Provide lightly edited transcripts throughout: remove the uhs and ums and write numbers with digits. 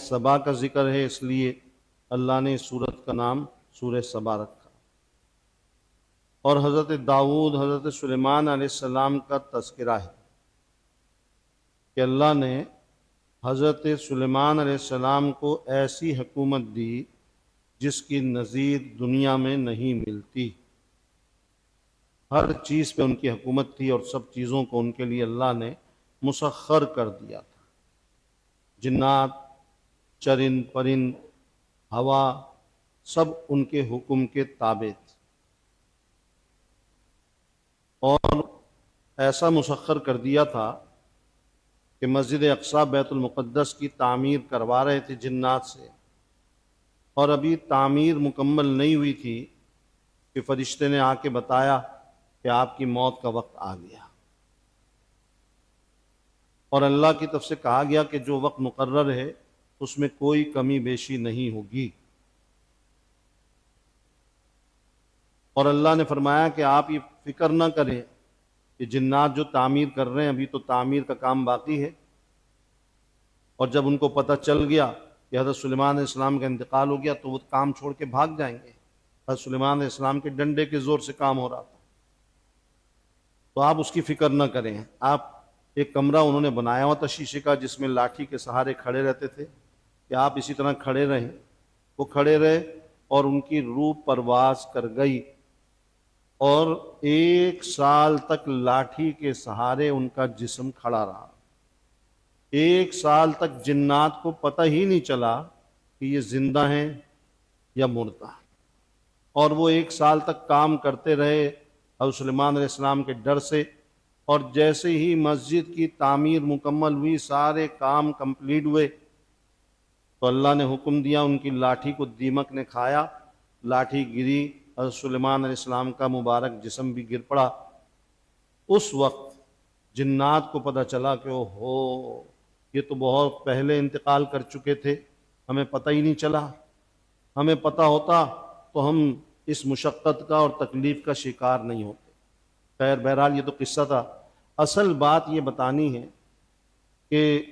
سبا کا ذکر ہے، اس لیے اللہ نے اس سورت کا نام سورہ سبا رکھا۔ اور حضرت داؤد، حضرت سلیمان علیہ السلام کا تذکرہ ہے کہ اللہ نے حضرت سلیمان علیہ السلام کو ایسی حکومت دی جس کی نظیر دنیا میں نہیں ملتی۔ ہر چیز پہ ان کی حکومت تھی اور سب چیزوں کو ان کے لیے اللہ نے مسخر کر دیا تھا۔ جنات، چرند پرند، ہوا، سب ان کے حکم کے تابع تھے، اور ایسا مسخر کر دیا تھا کہ مسجد اقصی بیت المقدس کی تعمیر کروا رہے تھے جنات سے، اور ابھی تعمیر مکمل نہیں ہوئی تھی کہ فرشتے نے آ کے بتایا کہ آپ کی موت کا وقت آ گیا، اور اللہ کی طرف سے کہا گیا کہ جو وقت مقرر ہے اس میں کوئی کمی بیشی نہیں ہوگی۔ اور اللہ نے فرمایا کہ آپ یہ فکر نہ کریں کہ جنات جو تعمیر کر رہے ہیں، ابھی تو تعمیر کا کام باقی ہے، اور جب ان کو پتہ چل گیا کہ حضرت سلیمان علیہ السلام کا انتقال ہو گیا تو وہ کام چھوڑ کے بھاگ جائیں گے۔ حضرت سلیمان علیہ السلام کے ڈنڈے کے زور سے کام ہو رہا تھا، تو آپ اس کی فکر نہ کریں۔ آپ ایک کمرہ انہوں نے بنایا ہوا تھا شیشے کا، جس میں لاٹھی کے سہارے کھڑے رہتے تھے کہ آپ اسی طرح کھڑے رہیں۔ وہ کھڑے رہے اور ان کی روح پرواز کر گئی، اور 1 سال تک لاٹھی کے سہارے ان کا جسم کھڑا رہا۔ 1 سال تک جنات کو پتہ ہی نہیں چلا کہ یہ زندہ ہیں یا مردہ، اور وہ 1 سال تک کام کرتے رہے حضرت سلیمان علیہ السلام کے ڈر سے۔ اور جیسے ہی مسجد کی تعمیر مکمل ہوئی، سارے کام کمپلیٹ ہوئے، تو اللہ نے حکم دیا، ان کی لاٹھی کو دیمک نے کھایا، لاٹھی گری، حضرت سلیمان علیہ السلام کا مبارک جسم بھی گر پڑا۔ اس وقت جنات کو پتہ چلا کہ اوہو، یہ تو بہت پہلے انتقال کر چکے تھے، ہمیں پتہ ہی نہیں چلا، ہمیں پتہ ہوتا تو ہم اس مشقت کا اور تکلیف کا شکار نہیں ہوتے۔ خیر، بہرحال یہ تو قصہ تھا۔ اصل بات یہ بتانی ہے کہ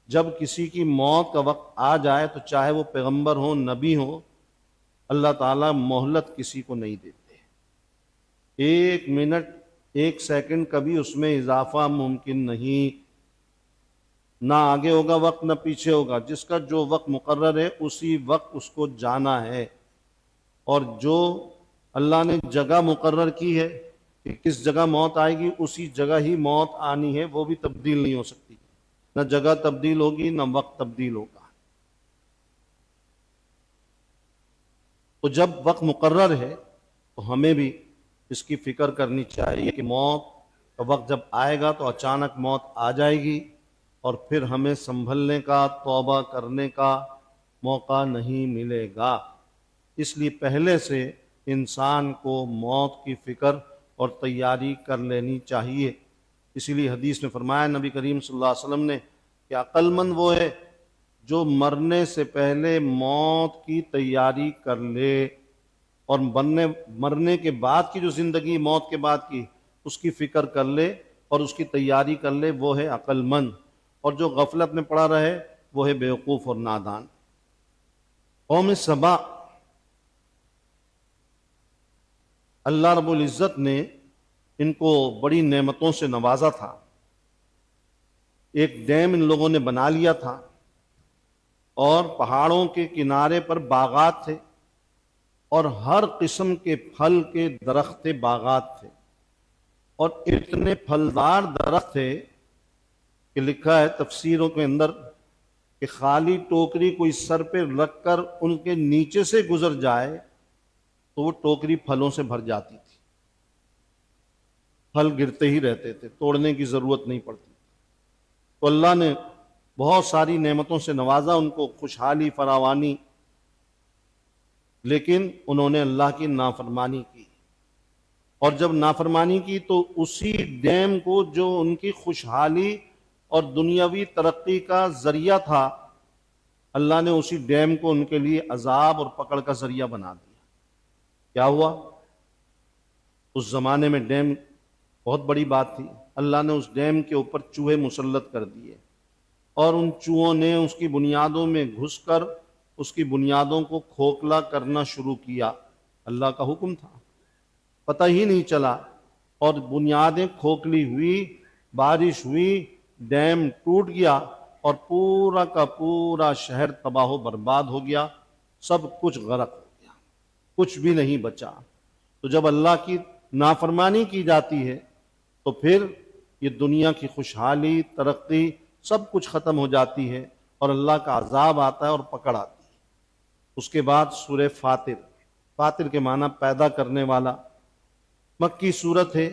جب کسی کی موت کا وقت آ جائے تو چاہے وہ پیغمبر ہو، نبی ہو، اللہ تعالیٰ مہلت کسی کو نہیں دیتے۔ 1 منٹ 1 سیکنڈ کبھی اس میں اضافہ ممکن نہیں، نہ آگے ہوگا وقت نہ پیچھے ہوگا۔ جس کا جو وقت مقرر ہے اسی وقت اس کو جانا ہے، اور جو اللہ نے جگہ مقرر کی ہے کہ کس جگہ موت آئے گی، اسی جگہ ہی موت آنی ہے، وہ بھی تبدیل نہیں ہو سکتی۔ نہ جگہ تبدیل ہوگی نہ وقت تبدیل ہوگا۔ تو جب وقت مقرر ہے تو ہمیں بھی اس کی فکر کرنی چاہیے کہ موت کا وقت جب آئے گا تو اچانک موت آ جائے گی، اور پھر ہمیں سنبھلنے کا، توبہ کرنے کا موقع نہیں ملے گا۔ اس لیے پہلے سے انسان کو موت کی فکر اور تیاری کر لینی چاہیے۔ اسی لیے حدیث میں فرمایا نبی کریم صلی اللہ علیہ وسلم نے کہ عقل مند وہ ہے جو مرنے سے پہلے موت کی تیاری کر لے، اور مرنے کے بعد کی جو زندگی، موت کے بعد کی، اس کی فکر کر لے اور اس کی تیاری کر لے، وہ ہے عقل مند۔ اور جو غفلت میں پڑا رہے وہ ہے بیوقوف اور نادان۔ قوم سبا، اللہ رب العزت نے ان کو بڑی نعمتوں سے نوازا تھا۔ ایک ڈیم ان لوگوں نے بنا لیا تھا، اور پہاڑوں کے کنارے پر باغات تھے، اور ہر قسم کے پھل کے درخت باغات تھے، اور اتنے پھلدار درخت تھے کہ لکھا ہے تفسیروں کے اندر کہ خالی ٹوکری کوئی سر پہ رکھ کر ان کے نیچے سے گزر جائے تو وہ ٹوکری پھلوں سے بھر جاتی تھی، پھل گرتے ہی رہتے تھے، توڑنے کی ضرورت نہیں پڑتی۔ تو اللہ نے بہت ساری نعمتوں سے نوازا ان کو، خوشحالی، فراوانی، لیکن انہوں نے اللہ کی نافرمانی کی، اور جب نافرمانی کی تو اسی ڈیم کو جو ان کی خوشحالی اور دنیاوی ترقی کا ذریعہ تھا، اللہ نے اسی ڈیم کو ان کے لیے عذاب اور پکڑ کا ذریعہ بنا دیا۔ کیا ہوا؟ اس زمانے میں ڈیم بہت بڑی بات تھی، اللہ نے اس ڈیم کے اوپر چوہے مسلط کر دیے، اور ان چوہوں نے اس کی بنیادوں میں گھس کر اس کی بنیادوں کو کھوکھلا کرنا شروع کیا۔ اللہ کا حکم تھا، پتہ ہی نہیں چلا، اور بنیادیں کھوکھلی ہوئی، بارش ہوئی، ڈیم ٹوٹ گیا اور پورا کا پورا شہر تباہ و برباد ہو گیا، سب کچھ غرق ہو گیا، کچھ بھی نہیں بچا۔ تو جب اللہ کی نافرمانی کی جاتی ہے تو پھر یہ دنیا کی خوشحالی، ترقی سب کچھ ختم ہو جاتی ہے اور اللہ کا عذاب آتا ہے اور پکڑ آتی ہے۔ اس کے بعد سورہ فاطر، فاطر کے معنی پیدا کرنے والا، مکی صورت ہے،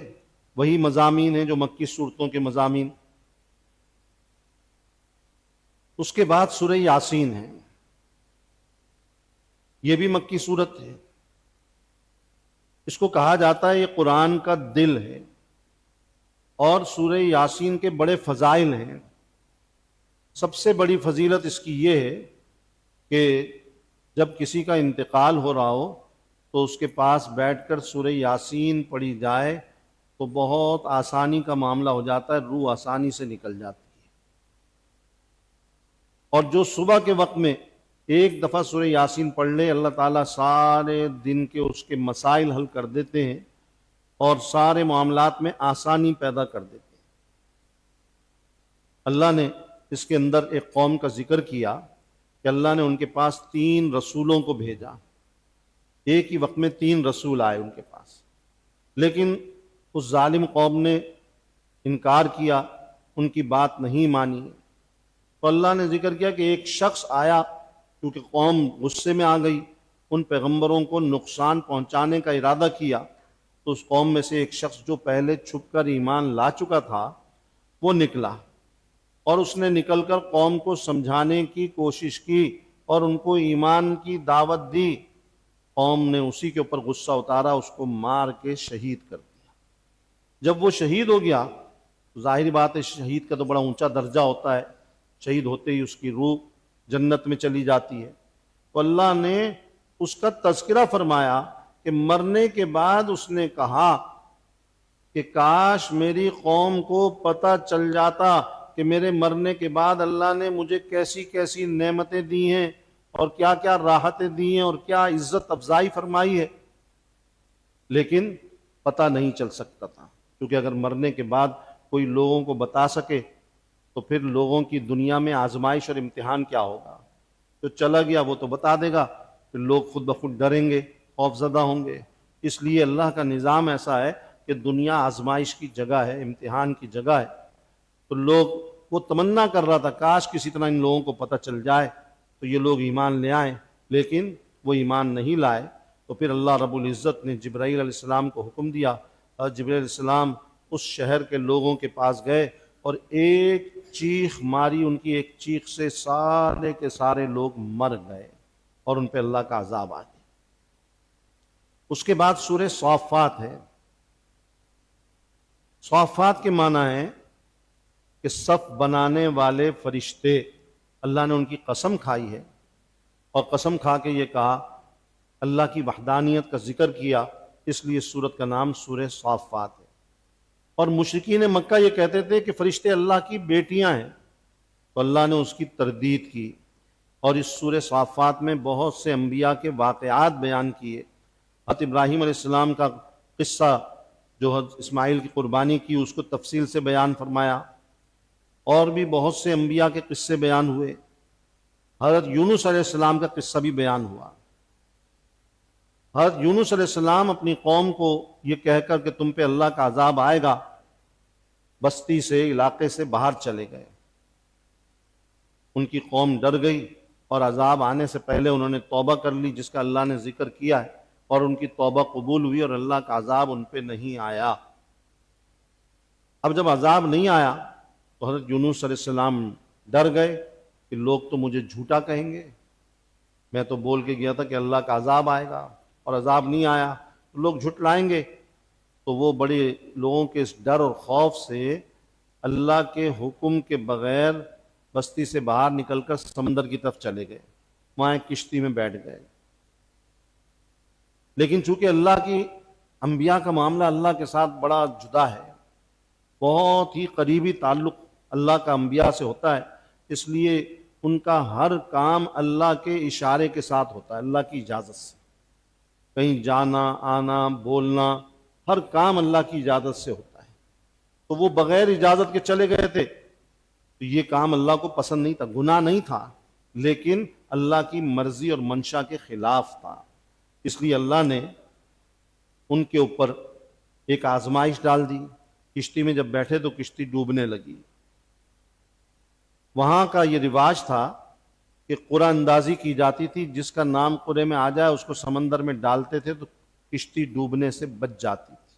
وہی مضامین ہیں جو مکی صورتوں کے مضامین۔ اس کے بعد سورہ یاسین ہے، یہ بھی مکی صورت ہے۔ اس کو کہا جاتا ہے یہ قرآن کا دل ہے، اور سورہ یاسین کے بڑے فضائل ہیں۔ سب سے بڑی فضیلت اس کی یہ ہے کہ جب کسی کا انتقال ہو رہا ہو تو اس کے پاس بیٹھ کر سورہ یاسین پڑھی جائے تو بہت آسانی کا معاملہ ہو جاتا ہے، روح آسانی سے نکل جاتی ہے۔ اور جو صبح کے وقت میں ایک دفعہ سورہ یاسین پڑھ لے، اللہ تعالیٰ سارے دن کے اس کے مسائل حل کر دیتے ہیں اور سارے معاملات میں آسانی پیدا کر دیتے ہیں۔ اللہ نے اس کے اندر ایک قوم کا ذکر کیا کہ اللہ نے ان کے پاس 3 رسولوں کو بھیجا، ایک ہی وقت میں 3 رسول آئے ان کے پاس، لیکن اس ظالم قوم نے انکار کیا، ان کی بات نہیں مانی۔ تو اللہ نے ذکر کیا کہ ایک شخص آیا، کیونکہ قوم غصے میں آ گئی، ان پیغمبروں کو نقصان پہنچانے کا ارادہ کیا، تو اس قوم میں سے ایک شخص جو پہلے چھپ کر ایمان لا چکا تھا وہ نکلا، اور اس نے نکل کر قوم کو سمجھانے کی کوشش کی اور ان کو ایمان کی دعوت دی۔ قوم نے اسی کے اوپر غصہ اتارا، اس کو مار کے شہید کر دیا۔ جب وہ شہید ہو گیا تو ظاہری بات ہے شہید کا تو بڑا اونچا درجہ ہوتا ہے، شہید ہوتے ہی اس کی روح جنت میں چلی جاتی ہے۔ تو اللہ نے اس کا تذکرہ فرمایا کہ مرنے کے بعد اس نے کہا کہ کاش میری قوم کو پتہ چل جاتا کہ میرے مرنے کے بعد اللہ نے مجھے کیسی کیسی نعمتیں دی ہیں اور کیا کیا راحتیں دی ہیں اور کیا عزت افزائی فرمائی ہے، لیکن پتہ نہیں چل سکتا تھا، کیونکہ اگر مرنے کے بعد کوئی لوگوں کو بتا سکے تو پھر لوگوں کی دنیا میں آزمائش اور امتحان کیا ہوگا۔ جو چلا گیا وہ تو بتا دے گا، پھر لوگ خود بخود ڈریں گے، خوف زدہ ہوں گے۔ اس لیے اللہ کا نظام ایسا ہے کہ دنیا آزمائش کی جگہ ہے، امتحان کی جگہ ہے۔ تو لوگ وہ تمنا کر رہا تھا کاش کسی طرح ان لوگوں کو پتہ چل جائے تو یہ لوگ ایمان لے آئیں، لیکن وہ ایمان نہیں لائے۔ تو پھر اللہ رب العزت نے جبرائیل علیہ السلام کو حکم دیا، اور جبرائیل علیہ السلام اس شہر کے لوگوں کے پاس گئے اور ایک چیخ ماری، ان کی ایک چیخ سے سارے کے سارے لوگ مر گئے اور ان پہ اللہ کا عذاب آ گیا۔ اس کے بعد سورہ صافات ہے۔ صافات کے معنی ہے کہ صف بنانے والے فرشتے، اللہ نے ان کی قسم کھائی ہے، اور قسم کھا کے یہ کہا، اللہ کی وحدانیت کا ذکر کیا، اس لیے سورت کا نام سورہ صافات ہے۔ اور مشرکین مکہ یہ کہتے تھے کہ فرشتے اللہ کی بیٹیاں ہیں، تو اللہ نے اس کی تردید کی، اور اس سورہ صافات میں بہت سے انبیاء کے واقعات بیان کیے۔ حضرت ابراہیم علیہ السلام کا قصہ جو حضرت اسماعیل کی قربانی کی اس کو تفصیل سے بیان فرمایا، اور بھی بہت سے انبیاء کے قصے بیان ہوئے۔ حضرت یونس علیہ السلام کا قصہ بھی بیان ہوا۔ حضرت یونس علیہ السلام اپنی قوم کو یہ کہہ کر کہ تم پہ اللہ کا عذاب آئے گا، بستی سے، علاقے سے باہر چلے گئے۔ ان کی قوم ڈر گئی اور عذاب آنے سے پہلے انہوں نے توبہ کر لی، جس کا اللہ نے ذکر کیا ہے، اور ان کی توبہ قبول ہوئی اور اللہ کا عذاب ان پہ نہیں آیا۔ اب جب عذاب نہیں آیا تو حضرت یونس علیہ السلام ڈر گئے کہ لوگ تو مجھے جھوٹا کہیں گے، میں تو بول کے گیا تھا کہ اللہ کا عذاب آئے گا اور عذاب نہیں آیا، تو لوگ جھٹلائیں گے۔ تو وہ بڑے لوگوں کے اس ڈر اور خوف سے اللہ کے حکم کے بغیر بستی سے باہر نکل کر سمندر کی طرف چلے گئے، وہاں ایک کشتی میں بیٹھ گئے۔ لیکن چونکہ اللہ کی انبیاء کا معاملہ اللہ کے ساتھ بڑا جدا ہے، بہت ہی قریبی تعلق اللہ کا انبیاء سے ہوتا ہے، اس لیے ان کا ہر کام اللہ کے اشارے کے ساتھ ہوتا ہے، اللہ کی اجازت سے۔ کہیں جانا آنا بولنا ہر کام اللہ کی اجازت سے ہوتا ہے۔ تو وہ بغیر اجازت کے چلے گئے تھے، تو یہ کام اللہ کو پسند نہیں تھا، گناہ نہیں تھا، لیکن اللہ کی مرضی اور منشا کے خلاف تھا۔ اس لیے اللہ نے ان کے اوپر ایک آزمائش ڈال دی۔ کشتی میں جب بیٹھے تو کشتی ڈوبنے لگی۔ وہاں کا یہ رواج تھا کہ قرعہ اندازی کی جاتی تھی، جس کا نام قرعے میں آ جائے اس کو سمندر میں ڈالتے تھے تو کشتی ڈوبنے سے بچ جاتی تھی۔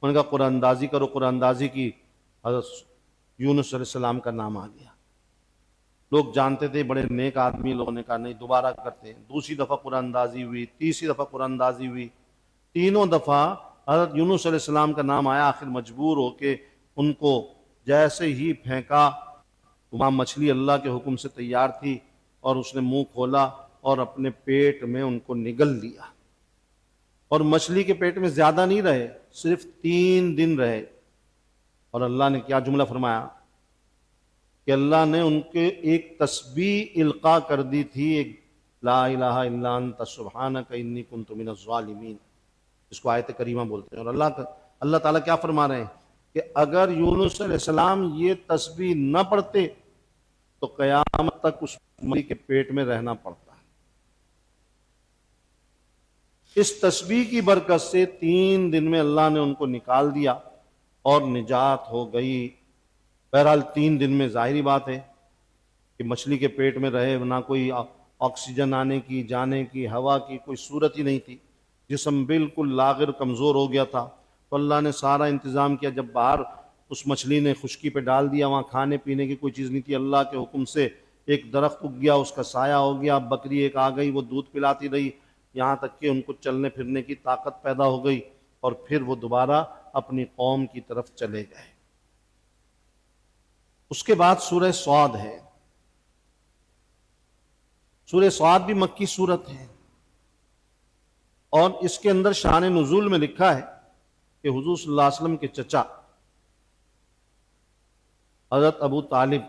ان کا قرعہ اندازی کرو، قرعہ اندازی کی، حضرت یونس علیہ السلام کا نام آ گیا۔ لوگ جانتے تھے، بڑے نیک آدمی، لوگوں نے کہا نہیں دوبارہ کرتے ہیں۔ دوسری دفعہ قرعہ اندازی ہوئی، تیسری دفعہ قرعہ اندازی ہوئی، تینوں دفعہ حضرت یونس علیہ السلام کا نام آیا۔ آخر مجبور ہو کے ان کو جیسے ہی پھینکا، وہاں مچھلی اللہ کے حکم سے تیار تھی، اور اس نے منہ کھولا اور اپنے پیٹ میں ان کو نگل لیا۔ اور مچھلی کے پیٹ میں زیادہ نہیں رہے، صرف 3 دن رہے۔ اور اللہ نے کیا جملہ فرمایا کہ اللہ نے ان کے ایک تسبیح القاء کر دی تھی، ایک لا الہ الا انت سبحانک انی کنت من الظالمین، جس کو آیت کریمہ بولتے ہیں۔ اور اللہ تعالیٰ کیا فرما رہے ہیں کہ اگر یونس علیہ السلام یہ تسبیح نہ پڑھتے تو قیامت تک اس مچھلی کے پیٹ میں رہنا پڑتا ہے۔ اس تسبیح کی برکت سے 3 دن میں اللہ نے ان کو نکال دیا اور نجات ہو گئی۔ بہرحال 3 دن میں ظاہری بات ہے کہ مچھلی کے پیٹ میں رہے، نہ کوئی آکسیجن آنے کی، جانے کی، ہوا کی کوئی صورت ہی نہیں تھی، جسم بالکل لاغر کمزور ہو گیا تھا۔ تو اللہ نے سارا انتظام کیا۔ جب باہر اس مچھلی نے خشکی پہ ڈال دیا، وہاں کھانے پینے کی کوئی چیز نہیں تھی، اللہ کے حکم سے ایک درخت اگ گیا، اس کا سایہ ہو گیا، بکری ایک آ گئی، وہ دودھ پلاتی رہی، یہاں تک کہ ان کو چلنے پھرنے کی طاقت پیدا ہو گئی، اور پھر وہ دوبارہ اپنی قوم کی طرف چلے گئے۔ اس کے بعد سورہ صاد ہے۔ سورہ صاد بھی مکی سورت ہے، اور اس کے اندر شان نزول میں لکھا ہے کہ حضور صلی اللہ علیہ وسلم کے چچا حضرت ابو طالب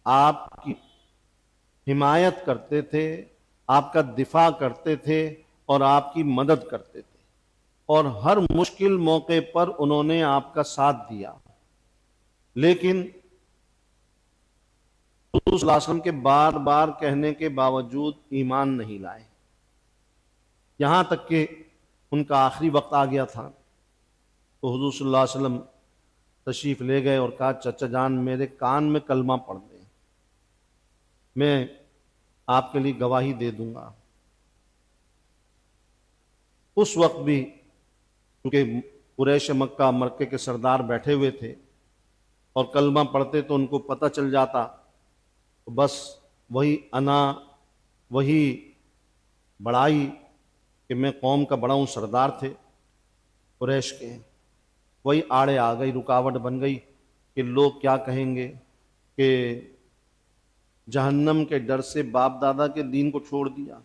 آپ کی حمایت کرتے تھے، آپ کا دفاع کرتے تھے اور آپ کی مدد کرتے تھے، اور ہر مشکل موقع پر انہوں نے آپ کا ساتھ دیا۔ لیکن حضور صلی اللہ علیہ وسلم کے بار بار کہنے کے باوجود ایمان نہیں لائے، یہاں تک کہ ان کا آخری وقت آ گیا تھا تو حضور صلی اللہ علیہ وسلم تشریف لے گئے اور کہا چچا جان میرے کان میں کلمہ پڑھ دیں، میں آپ کے لیے گواہی دے دوں گا۔ اس وقت بھی کیونکہ قریش مکہ کے سردار بیٹھے ہوئے تھے اور کلمہ پڑھتے تو ان کو پتہ چل جاتا، تو بس وہی بڑائی کہ میں قوم کا بڑا ہوں، سردار تھے قریش کے، وہی آڑے آ گئی، رکاوٹ بن گئی کہ لوگ کیا کہیں گے کہ جہنم کے ڈر سے باپ دادا کے دین کو چھوڑ دیا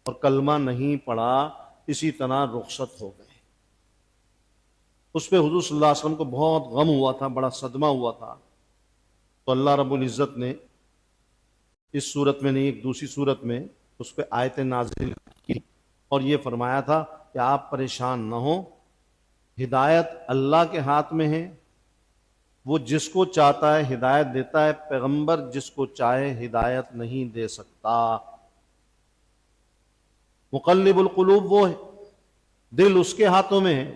اور کلمہ نہیں پڑھا، اسی طرح رخصت ہو گئے۔ اس پہ حضور صلی اللہ علیہ وسلم کو بہت غم ہوا تھا، بڑا صدمہ ہوا تھا۔ تو اللہ رب العزت نے اس صورت میں نہیں، ایک دوسری صورت میں اس پہ آیت نازل کی اور یہ فرمایا تھا کہ آپ پریشان نہ ہوں، ہدایت اللہ کے ہاتھ میں ہے، وہ جس کو چاہتا ہے ہدایت دیتا ہے، پیغمبر جس کو چاہے ہدایت نہیں دے سکتا۔ مقلب القلوب وہ ہے، دل اس کے ہاتھوں میں ہے۔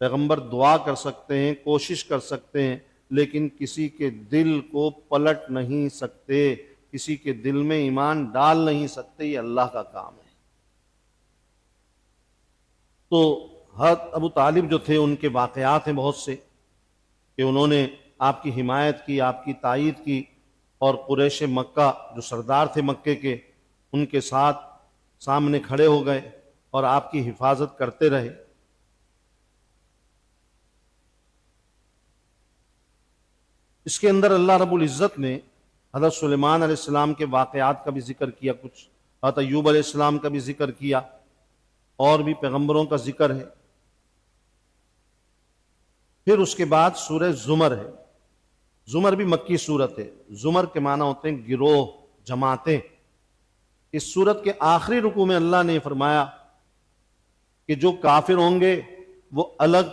پیغمبر دعا کر سکتے ہیں، کوشش کر سکتے ہیں، لیکن کسی کے دل کو پلٹ نہیں سکتے، کسی کے دل میں ایمان ڈال نہیں سکتے، یہ اللہ کا کام ہے۔ تو حضرت ابو طالب جو تھے، ان کے واقعات ہیں بہت سے کہ انہوں نے آپ کی حمایت کی، آپ کی تائید کی، اور قریش مکہ جو سردار تھے مکے کے، ان کے ساتھ سامنے کھڑے ہو گئے اور آپ کی حفاظت کرتے رہے۔ اس کے اندر اللہ رب العزت نے حضرت سلیمان علیہ السلام کے واقعات کا بھی ذکر کیا، کچھ حضرت ایوب علیہ السلام کا بھی ذکر کیا، اور بھی پیغمبروں کا ذکر ہے۔ پھر اس کے بعد سورہ زمر ہے۔ زمر بھی مکی صورت ہے. زمر کے معنی ہوتے ہیں گروہ، جماعتیں. اس صورت کے آخری رکوع میں اللہ نے فرمایا کہ جو کافر ہوں گے وہ الگ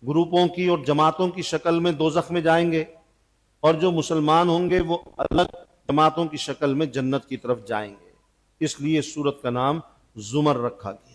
گروپوں کی اور جماعتوں کی شکل میں دوزخ میں جائیں گے، اور جو مسلمان ہوں گے وہ الگ جماعتوں کی شکل میں جنت کی طرف جائیں گے. اس لیے اس سورت کا نام زمر رکھا گیا.